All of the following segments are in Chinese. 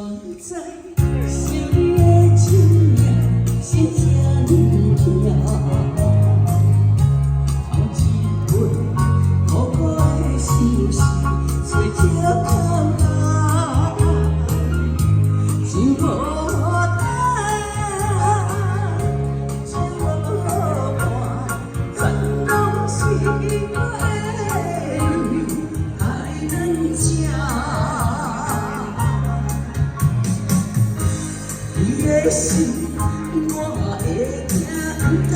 在想你的情影，心这呢痛。头一回苦苦的心事，找着空啊，想无待，找无伴，全拢是我的爱人家。 你的心，我会惊，不敢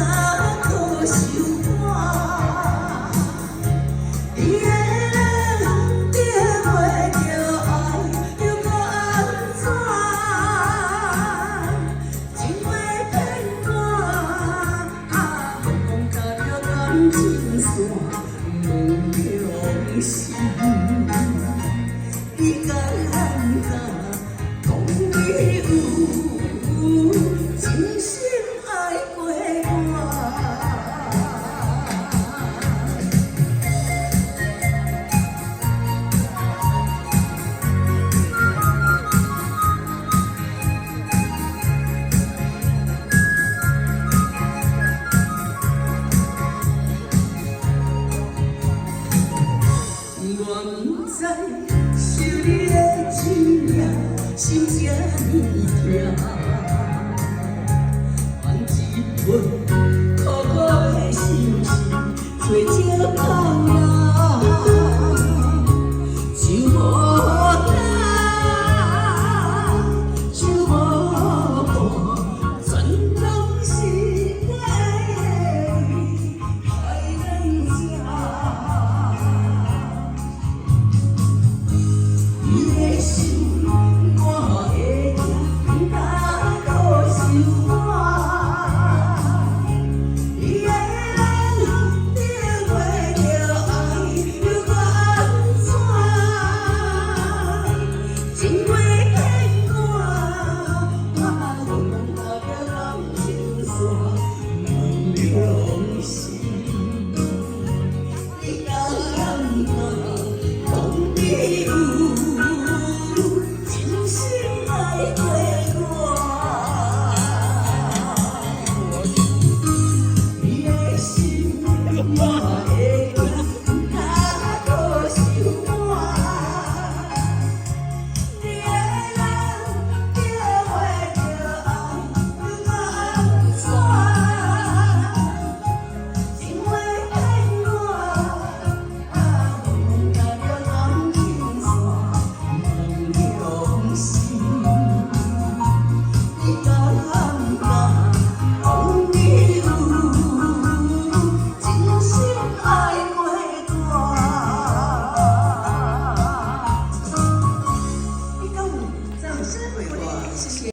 可受我。你的人得袂着爱，又搁安怎？情话骗我，讲到了感情线，问良心，你敢讲你有？ 真心爱过我，我不知受你的情影，心这呢痛。 苦苦的心事，找着空啊，想无待，想无伴，全拢是我的害人家。你的心，我会惊，不敢可受我。 真心爱过。